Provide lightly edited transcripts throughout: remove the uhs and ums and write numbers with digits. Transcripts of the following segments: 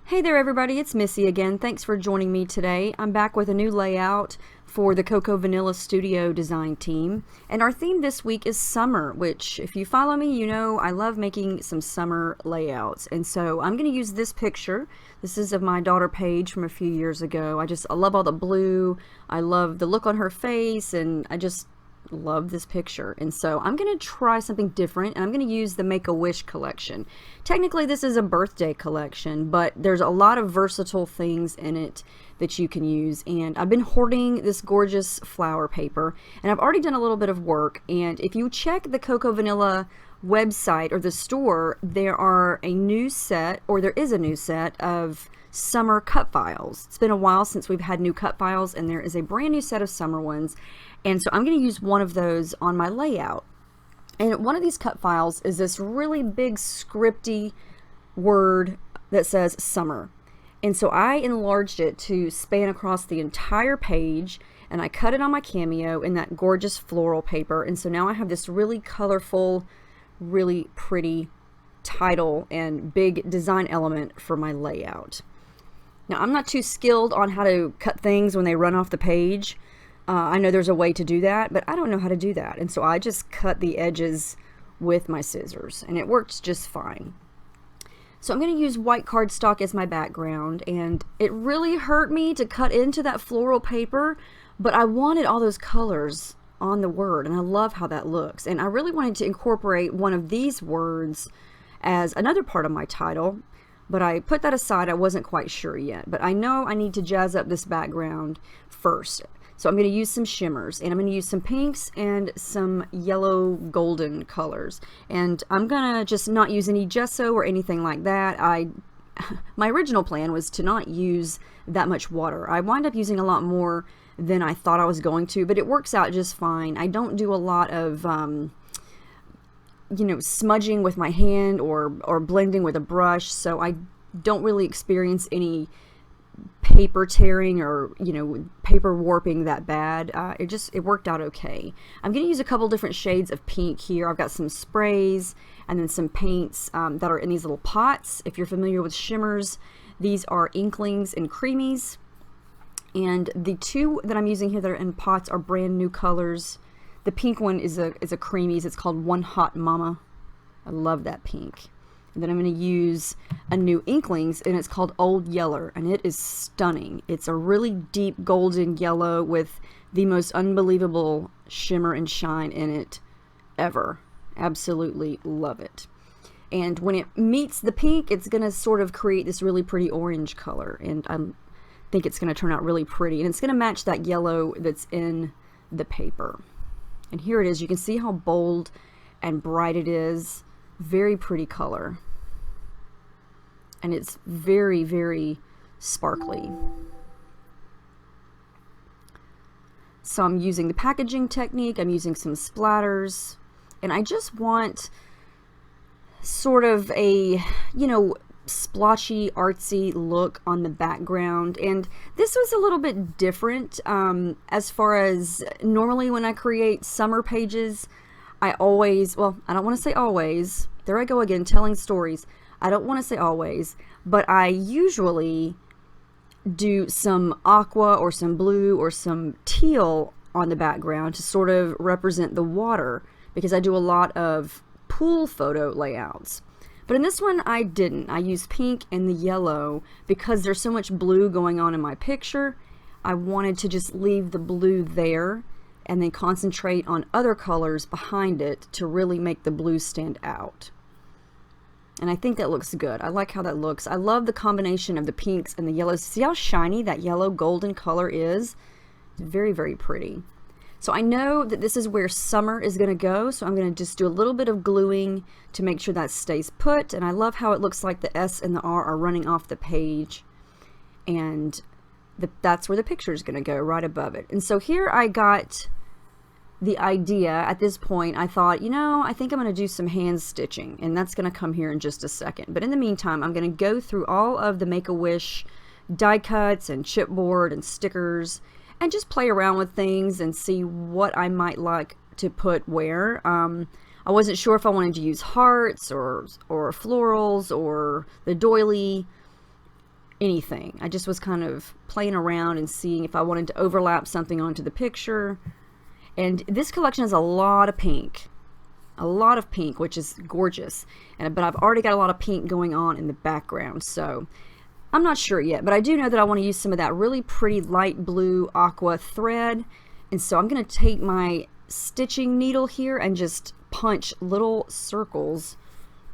Hey there everybody, it's Missy again. Thanks for joining me today. I'm back with a new layout for the Cocoa Vanilla Studio design team. And our theme this week is summer, which if you follow me, you know I love making some summer layouts. And so I'm going to use this picture. This is of my daughter Paige from a few years ago. I love all the blue. I love the look on her face, and I just love this picture. And so I'm going to try something different, and I'm going to use the Make-A-Wish collection. Technically this is a birthday collection, but there's a lot of versatile things in it that you can use. And I've been hoarding this gorgeous flower paper, and I've already done a little bit of work. And if you check the Cocoa Vanilla website or the store, there is a new set of summer cut files. It's been a while since we've had new cut files, and there is a brand new set of summer ones. And so I'm going to use one of those on my layout. And one of these cut files is this really big scripty word that says summer. And so I enlarged it to span across the entire page, and I cut it on my Cameo in that gorgeous floral paper. And so now I have this really colorful, really pretty title and big design element for my layout. Now, I'm not too skilled on how to cut things when they run off the page. I know there's a way to do that, but I don't know how to do that. And so I just cut the edges with my scissors, and it works just fine. So I'm going to use white cardstock as my background, and it really hurt me to cut into that floral paper, but I wanted all those colors on the word, and I love how that looks. And I really wanted to incorporate one of these words as another part of my title, but I put that aside. I wasn't quite sure yet, but I know I need to jazz up this background first. So I'm going to use some shimmers, and I'm going to use some pinks and some yellow golden colors. And I'm going to just not use any gesso or anything like that. My original plan was to not use that much water. I wind up using a lot more than I thought I was going to, but it works out just fine. I don't do a lot of smudging with my hand or blending with a brush, so I don't really experience any paper tearing or paper warping that bad. It worked out okay. I'm going to use a couple different shades of pink here. I've got some sprays and then some paints that are in these little pots. If you're familiar with shimmers, these are Inklings and Creamies, and the two that I'm using here that are in pots are brand new colors. The pink one is a Creamies. It's called One Hot Mama. I love that pink. And then I'm going to use a new Inklings, and it's called Old Yeller, and it is stunning. It's a really deep golden yellow with the most unbelievable shimmer and shine in it ever. Absolutely love it. And when it meets the pink, it's going to sort of create this really pretty orange color, and I think it's going to turn out really pretty. And it's going to match that yellow that's in the paper. And here it is. You can see how bold and bright it is. Very pretty color, and it's very, very sparkly. So I'm using the packaging technique, I'm using some splatters, and I just want sort of a splotchy, artsy look on the background. And this was a little bit different as far as normally when I create summer pages, I don't want to say always. There I go again, telling stories. I don't want to say always, but I usually do some aqua or some blue or some teal on the background to sort of represent the water, because I do a lot of pool photo layouts. But in this one, I didn't. I used pink and the yellow because there's so much blue going on in my picture. I wanted to just leave the blue there and then concentrate on other colors behind it to really make the blue stand out. And I think that looks good. I like how that looks. I love the combination of the pinks and the yellows. See how shiny that yellow golden color is? It's very, very pretty. So I know that this is where summer is going to go, so I'm going to just do a little bit of gluing to make sure that stays put. And I love how it looks like the S and the R are running off the page, and that's where the picture is going to go, right above it. And so here I got the idea. At this point I thought, I think I'm going to do some hand stitching, and that's going to come here in just a second. But in the meantime, I'm going to go through all of the Make-A-Wish die cuts and chipboard and stickers and just play around with things and see what I might like to put where. I wasn't sure if I wanted to use hearts or florals or the doily. anything. I just was kind of playing around and seeing if I wanted to overlap something onto the picture. And this collection has a lot of pink. A lot of pink, which is gorgeous. But I've already got a lot of pink going on in the background, so I'm not sure yet. But I do know that I want to use some of that really pretty light blue aqua thread. And so I'm going to take my stitching needle here and just punch little circles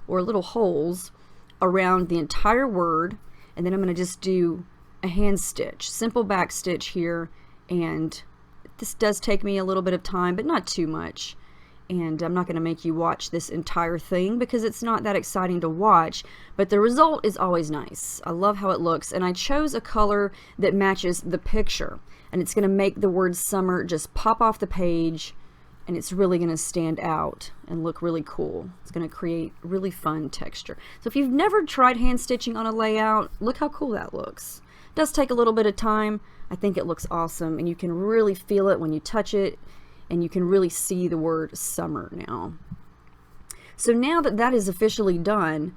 or little holes around the entire word. And then I'm going to just do a hand stitch, simple back stitch here. And this does take me a little bit of time, but not too much. And I'm not going to make you watch this entire thing because it's not that exciting to watch, but the result is always nice. I love how it looks, and I chose a color that matches the picture, and it's going to make the word summer just pop off the page, and it's really going to stand out and look really cool. It's going to create really fun texture. So if you've never tried hand stitching on a layout, look how cool that looks. It does take a little bit of time. I think it looks awesome, and you can really feel it when you touch it. And you can really see the word summer now. So now that that is officially done,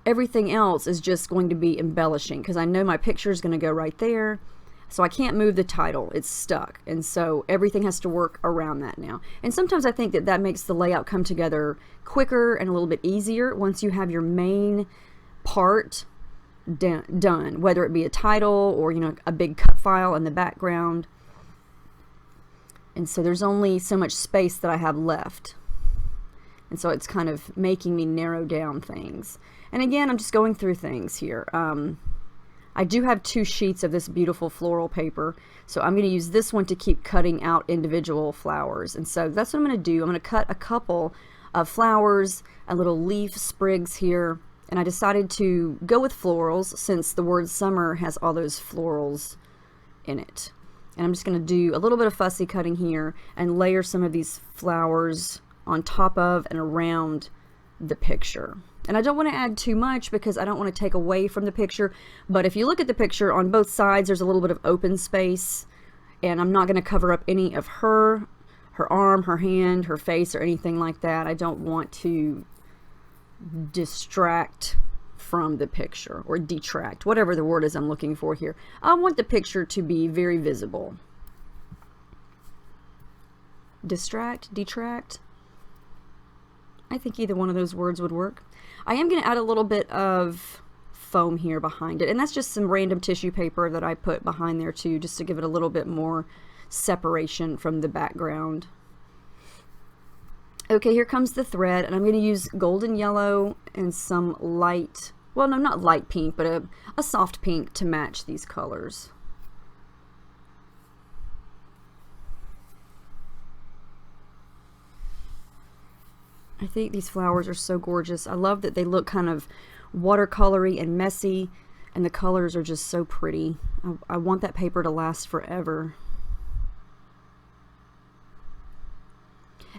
everything else is just going to be embellishing, because I know my picture is going to go right there. So I can't move the title. It's stuck. And so everything has to work around that now. And sometimes I think that that makes the layout come together quicker and a little bit easier once you have your main part done, whether it be a title or, you know, a big cut file in the background. And so there's only so much space that I have left. And so it's kind of making me narrow down things. And again, I'm just going through things here. I do have 2 sheets of this beautiful floral paper. So I'm going to use this one to keep cutting out individual flowers. And so that's what I'm going to do. I'm going to cut a couple of flowers, a little leaf sprigs here. And I decided to go with florals since the word summer has all those florals in it. And I'm just going to do a little bit of fussy cutting here and layer some of these flowers on top of and around the picture. And I don't want to add too much because I don't want to take away from the picture. But if you look at the picture, on both sides there's a little bit of open space. And I'm not going to cover up any of her arm, her hand, her face, or anything like that. I don't want to distract from the picture, or detract, whatever the word is I'm looking for here. I want the picture to be very visible. Distract, detract. I think either one of those words would work. I am going to add a little bit of foam here behind it, and that's just some random tissue paper that I put behind there too, just to give it a little bit more separation from the background. Okay, here comes the thread, and I'm going to use golden yellow and some light, well, no, not light pink, but a soft pink to match these colors. I think these flowers are so gorgeous. I love that they look kind of watercolory and messy, and the colors are just so pretty. I want that paper to last forever.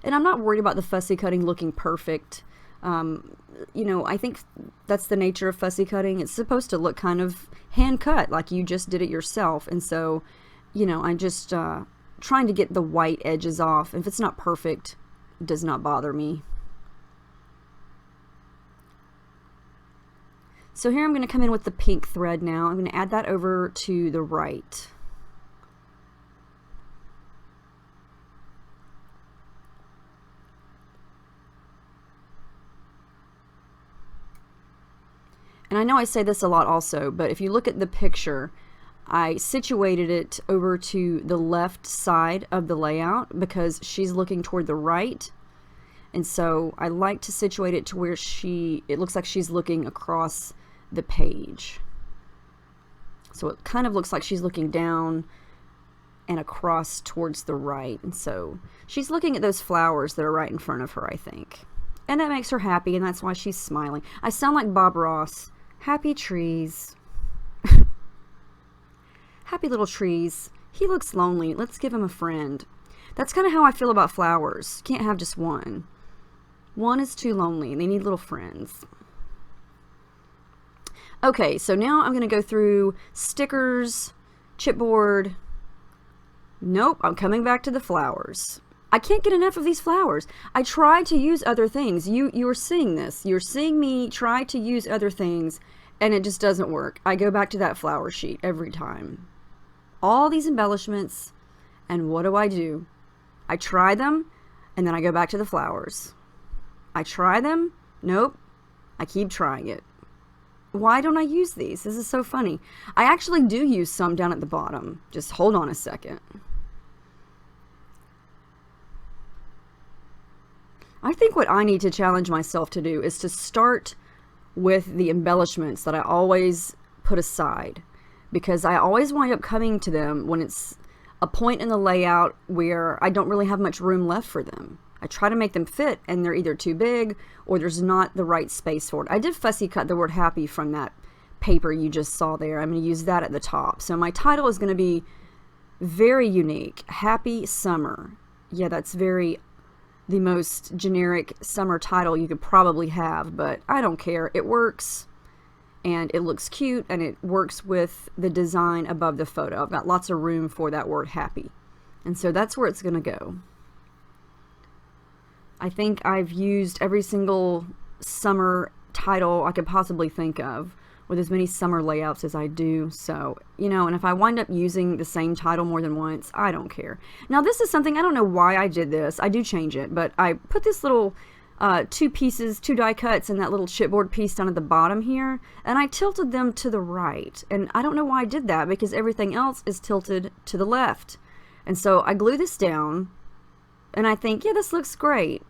And I'm not worried about the fussy cutting looking perfect. You know, I think that's the nature of fussy cutting. It's supposed to look kind of hand cut, like you just did it yourself. And so, you know, I'm just trying to get the white edges off. If it's not perfect, it does not bother me. So here I'm going to come in with the pink thread now. I'm going to add that over to the right. And I know I say this a lot also, but if you look at the picture, I situated it over to the left side of the layout because she's looking toward the right. And so I like to situate it to where it looks like she's looking across the page. So it kind of looks like she's looking down and across towards the right. And so she's looking at those flowers that are right in front of her, I think. And that makes her happy, and that's why she's smiling. I sound like Bob Ross. Happy trees. Happy little trees. He looks lonely. Let's give him a friend. That's kind of how I feel about flowers. Can't have just one. One is too lonely. They need little friends. Okay, so now I'm going to go through stickers, chipboard. Nope, I'm coming back to the flowers. I can't get enough of these flowers. I try to use other things. You're seeing this. You're seeing me try to use other things, and it just doesn't work. I go back to that flower sheet every time. All these embellishments, and what do? I try them, and then I go back to the flowers. I try them, nope, I keep trying it. Why don't I use these? This is so funny. I actually do use some down at the bottom. Just hold on a second. I think what I need to challenge myself to do is to start with the embellishments that I always put aside, because I always wind up coming to them when it's a point in the layout where I don't really have much room left for them. I try to make them fit, and they're either too big or there's not the right space for it. I did fussy cut the word happy from that paper you just saw there. I'm going to use that at the top. So my title is going to be very unique. Happy Summer. Yeah, that's the most generic summer title you could probably have, but I don't care. It works, and it looks cute, and it works with the design above the photo. I've got lots of room for that word happy, and so that's where it's going to go. I think I've used every single summer title I could possibly think of, with as many summer layouts as I do. So, you know, and if I wind up using the same title more than once, I don't care. Now, this is something, I don't know why I did this. I do change it, but I put this little two die cuts and that little chipboard piece down at the bottom here, and I tilted them to the right. And I don't know why I did that, because everything else is tilted to the left. And so I glue this down, and I think, yeah, this looks great.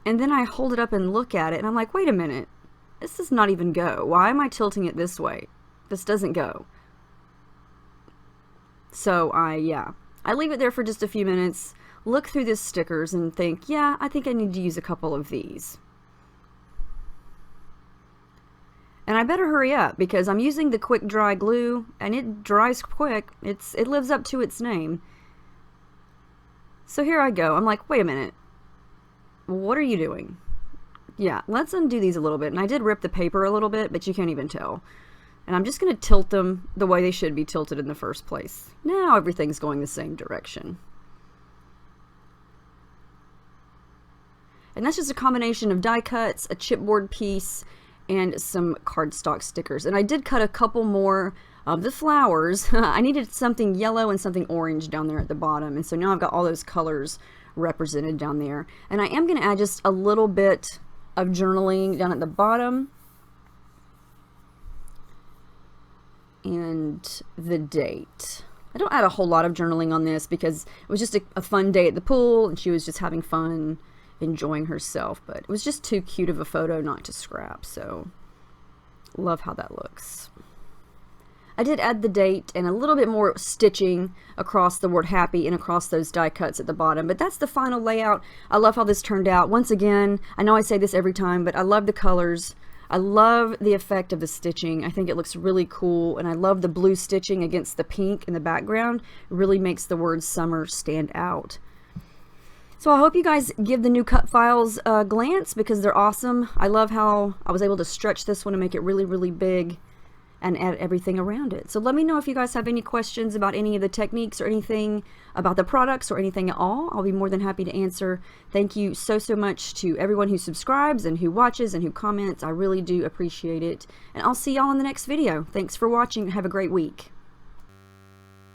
And then I hold it up and look at it, and I'm like, wait a minute. This does not even go. Why am I tilting it this way? This doesn't go. So I leave it there for just a few minutes, look through the stickers, and think, yeah, I think I need to use a couple of these. And I better hurry up, because I'm using the quick dry glue, and it dries quick. It lives up to its name. So here I go. I'm like, wait a minute. What are you doing? Yeah, let's undo these a little bit. And I did rip the paper a little bit, but you can't even tell. And I'm just going to tilt them the way they should be tilted in the first place. Now everything's going the same direction. And that's just a combination of die cuts, a chipboard piece, and some cardstock stickers. And I did cut a couple more of the flowers. I needed something yellow and something orange down there at the bottom. And so now I've got all those colors represented down there. And I am going to add just a little bit of journaling down at the bottom, and the date. I don't add a whole lot of journaling on this because it was just a fun day at the pool, and she was just having fun, enjoying herself, but it was just too cute of a photo not to scrap. So love how that looks. I did add the date and a little bit more stitching across the word happy and across those die cuts at the bottom, but that's the final layout. I love how this turned out. Once again, I know I say this every time, but I love the colors. I love the effect of the stitching. I think it looks really cool, and I love the blue stitching against the pink in the background. It really makes the word summer stand out. So I hope you guys give the new cut files a glance, because they're awesome. I love how I was able to stretch this one and make it really, really big, and add everything around it. So let me know if you guys have any questions about any of the techniques or anything about the products or anything at all. I'll be more than happy to answer. Thank you so much to everyone who subscribes and who watches and who comments. I really do appreciate it. And I'll see y'all in the next video. Thanks for watching. Have a great week.